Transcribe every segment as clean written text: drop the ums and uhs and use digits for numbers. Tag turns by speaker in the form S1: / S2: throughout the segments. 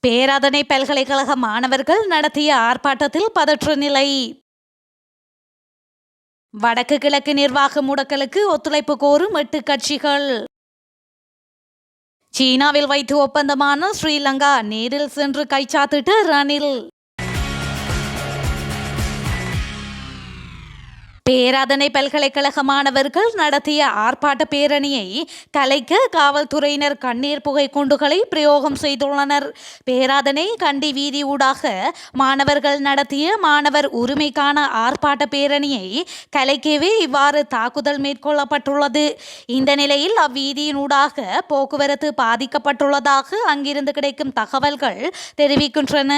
S1: பேராதனை பல்கலைக்கழக மாணவர்கள் நடத்திய ஆர்ப்பாட்டத்தில் பதற்ற நிலை. வடக்கு கிழக்கு நிர்வாக முடக்கலுக்கு ஒத்துழைப்பு கோரும் 8 கட்சிகள். சீனாவில் வைத்து ஒப்பந்தமான ஸ்ரீலங்கா, நேரில் சென்று கைச்சாத்திட்ட ரணில். பேராதனை பல்கலைக்கழக மாணவர்கள் நடத்திய ஆர்ப்பாட்ட பேரணியை கலைக்க காவல்துறையினர் கண்ணீர் புகை குண்டுகளை பிரயோகம் செய்துள்ளனர். பேராதனை கண்டி வீதி ஊடாக மாணவர்கள் நடத்திய மாணவர் உரிமைக்கான ஆர்ப்பாட்ட பேரணியை கலைக்கவே இவ்வாறு தாக்குதல் மேற்கொள்ளப்பட்டுள்ளது. இந்த நிலையில் அவ்வீதியினூடாக போக்குவரத்து பாதிக்கப்பட்டுள்ளதாக அங்கிருந்து கிடைக்கும் தகவல்கள் தெரிவிக்கின்றன.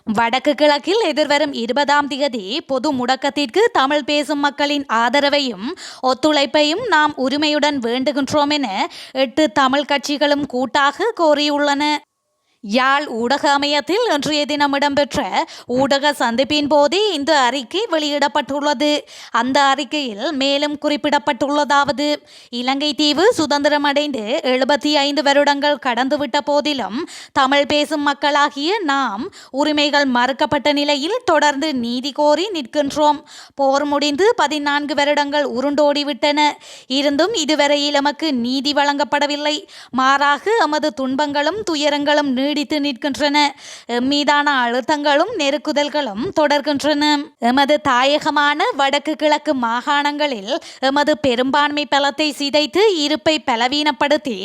S1: வடக்கு கிழக்கில் எதிர்வரும் 20ஆம் தேதி பொது முடக்கத்திற்கு தமிழ் பேசும் மக்களின் ஆதரவையும் ஒத்துழைப்பையும் நாம் உரிமையுடன் வேண்டுகின்றோம் என 8 தமிழ் கட்சிகளும் கூட்டாக கோரியுள்ளன. யாழ் ஊடக அமையத்தில் இன்றைய தினம் இடம்பெற்ற ஊடக சந்திப்பின் போதே இந்த அறிக்கை வெளியிடப்பட்டுள்ளது. அந்த அறிக்கையில் மேலும் குறிப்பிடப்பட்டுள்ளதாவது: இலங்கை தீவு சுதந்திரமடைந்து 75 வருடங்கள் கடந்துவிட்ட போதிலும் தமிழ் பேசும் மக்களாகிய நாம் உரிமைகள் மறுக்கப்பட்ட நிலையில் தொடர்ந்து நீதி கோரி நிற்கின்றோம். போர் முடிந்து 14 வருடங்கள் உருண்டோடிவிட்டன. இருந்தும் இதுவரையில் எமக்கு நீதி வழங்கப்படவில்லை. மாறாக எமது துன்பங்களும் துயரங்களும் நீடித்து நிற்கின்றன. மீதான அழுத்தங்களும் நெருக்குதல்களும் தொடர்கின்றன. எமது தாயகமான வடக்கு கிழக்கு மாகாணங்களில் எமது பெரும்பான்மை பலத்தை சிதைத்து இருப்பை பலவீனப்படுத்தி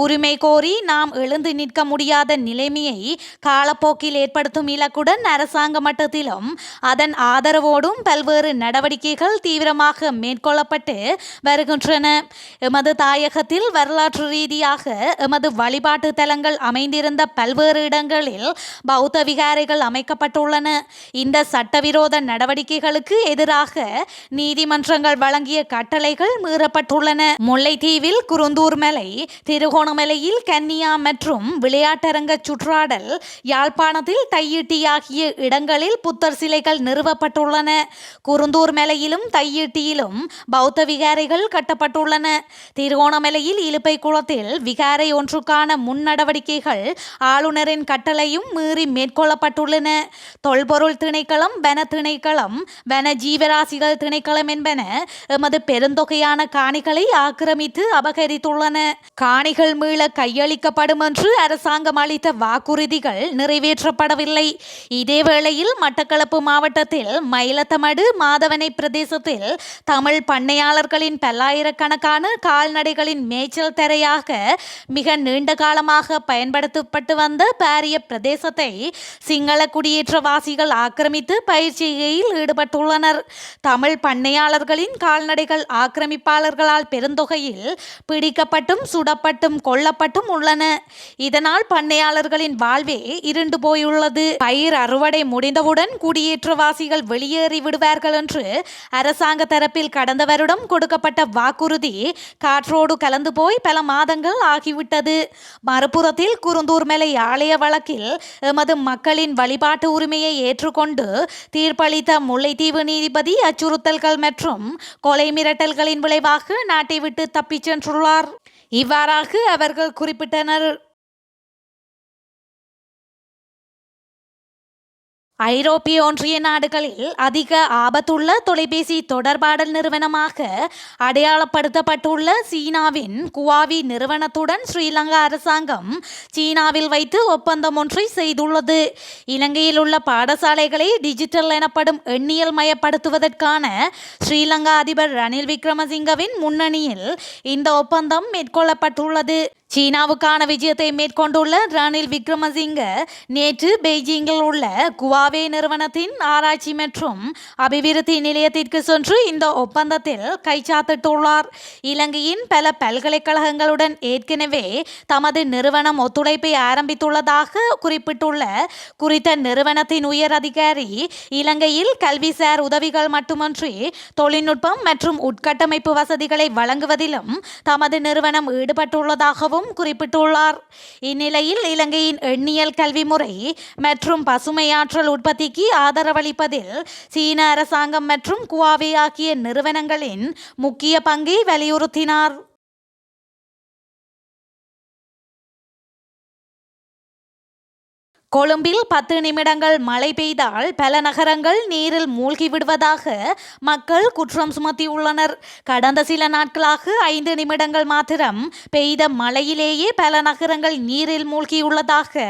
S1: உரிமை கோரி நாம் எழுந்து நிற்க முடியாத நிலைமையை காலப்போக்கில் ஏற்படுத்தும் இலக்குடன் அரசாங்க மட்டத்திலும் அதன் ஆதரவோடும் பல்வேறு நடவடிக்கைகள் தீவிரமாக மேற்கொள்ளப்பட்டு வருகின்றன. எமது தாயகத்தில் வரலாற்று ரீதியாக எமது வழிபாட்டு தலங்கள் அமைந்திருந்த பல்வேறு இடங்களில் பௌத்த விகாரைகள் அமைக்கப்பட்டுள்ளன. இந்த சட்டவிரோத நடவடிக்கைகளுக்கு எதிராக நீதிமன்றங்கள் வழங்கிய கட்டளைகள் மீறப்பட்டுள்ளன. முல்லைத்தீவில் குருந்தூர் மலை, திருகோணமலையில் கன்னியா மற்றும் விளையாட்டரங்க சுற்றாடல், யாழ்ப்பாணத்தில் தையிட்டி ஆகிய இடங்களில் புத்தர் சிலைகள் நிறுவப்பட்டுள்ளன. குருந்தூர் மலையிலும் தையிட்டியிலும் பௌத்த விகாரைகள் கட்டப்பட்டுள்ளன. திருகோணமலையில் இலுப்பை குளத்தில் விகாரை ஒன்றுக்கான முன் நடவடிக்கைகள் ஆளுநரின் கட்டளையும் மீறி மேற்கொள்ளப்பட்டுள்ளன. தொல்பொருள் திணைக்களம், வன திணைக்களம், வன ஜீவராசிகள் திணைக்களம் என்பன எமது பெருந்தொகையான காணிகளை ஆக்கிரமித்து அபகரித்துள்ளன. காணிகள் மீள கையளிக்கப்படும் என்று அரசாங்கம் அளித்த வாக்குறுதிகள் நிறைவேற்றப்படவில்லை. இதேவேளையில் மட்டக்களப்பு மாவட்டத்தில் மயிலத்தமடு, மாதவனை பிரதேசத்தில் தமிழ் பண்ணையாளர்களின் பல்லாயிரக்கணக்கான கால்நடைகளின் மேய்ச்சல் தரையாக மிக நீண்ட காலமாக பயன்படுத்தப்பட்டு வந்த பாரிய பிரதேசத்தை சிங்கள குடியேற்றவாசிகள் ஆக்கிரமித்து பயிற்சியில் ஈடுபட்டுள்ளனர். தமிழ் பண்ணையாளர்களின் கால்நடைகள் ஆக்கிரமிப்பாளர்களால் பெருந்தொகையில் பிடிக்கப்பட்டும் சுடப்பட்டும் கொல்லப்பட்டும் உள்ளன. இதனால் பண்ணையாளர்களின் வாழ்வே இருண்டு போயுள்ளது. பயிர் அறுவடை முடிந்தவுடன் குடியேற்றவாசிகள் வெளியேறி விடுவார்கள் என்று அரசாங்க தரப்பில் கடந்த வருடம் கொடுக்கப்பட்ட வாக்குறுதி காற்றோடு கலந்து போய் பல மாதங்கள் ஆகிவிட்டது. மறுபுறத்தில் குருந்தூர் மலை ஆலய வழக்கில் எமது மக்களின் வழிபாட்டு உரிமையை ஏற்றுக்கொண்டு தீர்ப்பளித்த முல்லைத்தீவு நீதிபதி அச்சுறுத்தல்கள் மற்றும் கொலை மிரட்டல்களின் விளைவாக நாட்டை விட்டு தப்பிச் சென்றுள்ளார். இவ்வாறாக அவர்கள் குறிப்பிட்டனர். ஐரோப்பிய ஒன்றிய நாடுகளில் அதிக ஆபத்துள்ள தொலைபேசி தொடர்பாடல் நிறுவனமாக அடையாளப்படுத்தப்பட்டுள்ள சீனாவின் குவாவி நிறுவனத்துடன் ஸ்ரீலங்கா அரசாங்கம் சீனாவில் வைத்து ஒப்பந்தம் ஒன்றை செய்துள்ளது. இலங்கையில் உள்ள பாடசாலைகளை டிஜிட்டல் எனப்படும் எண்ணியல் மயப்படுத்துவதற்கான ஸ்ரீலங்கா அதிபர் ரணில் விக்ரமசிங்கவின் முன்னணியில் இந்த ஒப்பந்தம் மேற்கொள்ளப்பட்டுள்ளது. சீனாவுக்கான விஜயத்தை மேற்கொண்டுள்ள ரணில் விக்ரமசிங்க நேற்று பெய்ஜிங்கில் உள்ள குவாவே நிறுவனத்தின் ஆராய்ச்சி மற்றும் அபிவிருத்தி நிலையத்திற்கு சென்று இந்த ஒப்பந்தத்தில் கைச்சாத்திட்டுள்ளார். இலங்கையின் பல பல்கலைக்கழகங்களுடன் ஏற்கனவே தமது நிறுவனம் ஒத்துழைப்பை ஆரம்பித்துள்ளதாக குறிப்பிட்டுள்ள குறித்த நிறுவனத்தின் உயர் அதிகாரி, இலங்கையில் கல்விசார் உதவிகள் மட்டுமன்றி தொழில்நுட்பம் மற்றும் உட்கட்டமைப்பு வசதிகளை வழங்குவதிலும் தமது நிறுவனம் ஈடுபட்டுள்ளதாகவும் குறிப்பிட்டுள்ளார். இந்நிலையில் இலங்கையின் எண்ணியல் கல்வி முறை மற்றும் பசுமையாற்றல் உற்பத்திக்கு ஆதரவளிப்பதில் சீன அரசாங்கம் மற்றும் குவாவே ஆகிய நிறுவனங்களின் முக்கிய பங்கை வலியுறுத்தினார். கொழும்பில் 10 நிமிடங்கள் மழை பெய்தால் பல நகரங்கள் நீரில் மூழ்கி விடுவதாக மக்கள் குற்றம் சுமத்தியுள்ளனர். கடந்த சில நாட்களாக 5 நிமிடங்கள் மாத்திரம் பெய்த மழையிலேயே பல நகரங்கள் நீரில் மூழ்கியுள்ளதாக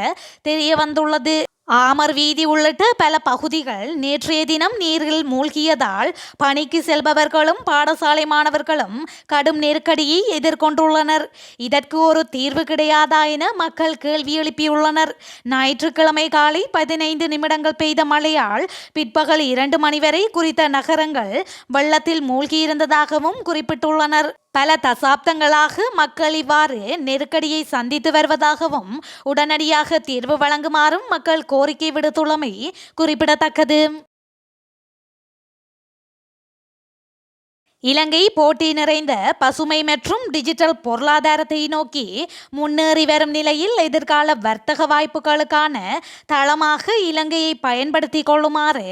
S1: தெரிய வந்துள்ளது. ஆமர் வீதி உள்ளிட்ட பல பகுதிகள் நேற்றைய தினம் நீரில் மூழ்கியதால் பணிக்கு செல்பவர்களும் பாடசாலை மாணவர்களும் கடும் நெருக்கடியை எதிர்கொண்டுள்ளனர். இதற்கு ஒரு தீர்வு கிடையாதா என மக்கள் கேள்வி எழுப்பியுள்ளனர். ஞாயிற்றுக்கிழமை காலை 15 நிமிடங்கள் பெய்த மழையால் பிற்பகல் 2 மணி வரை குறித்த நகரங்கள் வெள்ளத்தில் மூழ்கியிருந்ததாகவும் குறிப்பிட்டுள்ளனர். பல தசாப்தங்களாக மக்கள் இவ்வாறு நெருக்கடியை சந்தித்து வருவதாகவும் உடனடியாக தீர்வு வழங்குமாறும் மக்கள் கோரிக்கை விடுத்துள்ளமை குறிப்பிடத்தக்கது. இலங்கை போட்டி நிறைந்த பசுமை மற்றும் டிஜிட்டல் பொருளாதாரத்தை நோக்கி முன்னேறி வரும் நிலையில் எதிர்கால வர்த்தக வாய்ப்புகளுக்கான தளமாக இலங்கையை பயன்படுத்தி கொள்ளுமாறு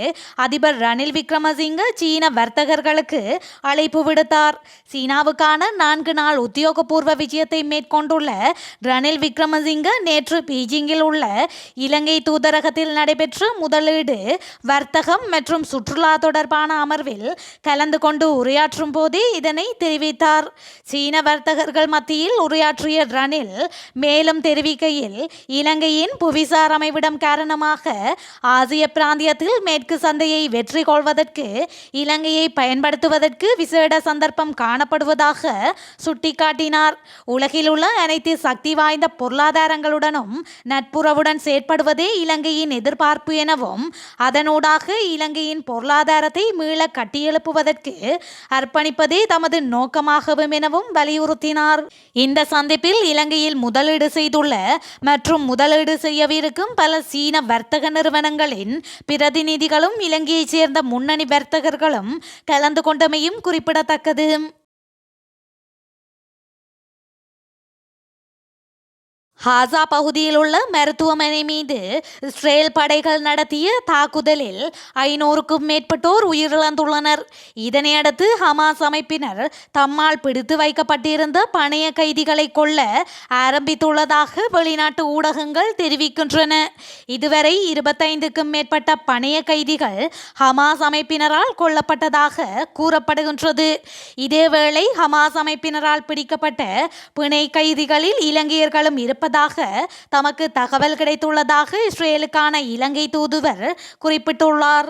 S1: அதிபர் ரணில் விக்ரமசிங்க சீன வர்த்தகர்களுக்கு அழைப்பு விடுத்தார். சீனாவுக்கான 4 நாள் உத்தியோகபூர்வ விஜயத்தை மேற்கொண்டுள்ள ரணில் விக்ரமசிங்க நேற்று பீஜிங்கில் உள்ள இலங்கை தூதரகத்தில் நடைபெற்ற முதலீடு, வர்த்தகம் மற்றும் சுற்றுலா தொடர்பான அமர்வில் கலந்து கொண்டு உரையாற்றும் போதே இதனை தெரிவித்தார். சீன வர்த்தகர்கள் மத்தியில் உரையாற்றிய ரணில் மேலும் தெரிவிக்கையில், இலங்கையின் புவிசார் அமைவிடம் காரணமாக ஆசிய பிராந்தியத்தில் மேற்கு சந்தையை வெற்றி கொள்வதற்கு இலங்கையை பயன்படுத்துவதற்கு விசேட சந்தர்ப்பம் காணப்படுவதாக சுட்டிக்காட்டினார். உலகில் உள்ள அனைத்து சக்தி வாய்ந்த பொருளாதாரங்களுடனும் நட்புறவுடன் செயற்படுவதே இலங்கையின் எதிர்பார்ப்பு எனவும், அதனூடாக இலங்கையின் பொருளாதாரத்தை மீள கட்டியெழுப்புவதற்கு அர்ப்பணிப்பதே தமது நோக்கமாகவும் எனவும் வலியுறுத்தினார். இந்த சந்திப்பில் இலங்கையில் முதலீடு செய்துள்ள மற்றும் முதலீடு செய்யவிருக்கும் பல சீன வர்த்தக நிறுவனங்களின் பிரதிநிதிகளும் இலங்கையைச் சேர்ந்த முன்னணி வர்த்தகர்களும் கலந்து கொண்டமையும் குறிப்பிடத்தக்கது. ஹாசா பகுதியில் உள்ள மருத்துவமனை மீது இஸ்ரேல் படைகள் நடத்திய தாக்குதலில் 500க்கும் மேற்பட்டோர் உயிரிழந்துள்ளனர். இதனையடுத்து ஹமாஸ் அமைப்பினர் தம்மால் பிடித்து வைக்கப்பட்டிருந்த பணைய கைதிகளை கொல்ல ஆரம்பித்துள்ளதாக வெளிநாட்டு ஊடகங்கள் தெரிவிக்கின்றன. இதுவரை 25க்கும் மேற்பட்ட பணைய கைதிகள் ஹமாஸ் அமைப்பினரால் கொல்லப்பட்டதாக கூறப்படுகின்றது. இதேவேளை ஹமாஸ் அமைப்பினரால் பிடிக்கப்பட்ட பிணை கைதிகளில் இலங்கையர்களும் இருப்பதாக தமக்கு தகவல் கிடைத்துள்ளதாக இஸ்ரேலுக்கான இலங்கை தூதுவர் குறிப்பிட்டுள்ளார்.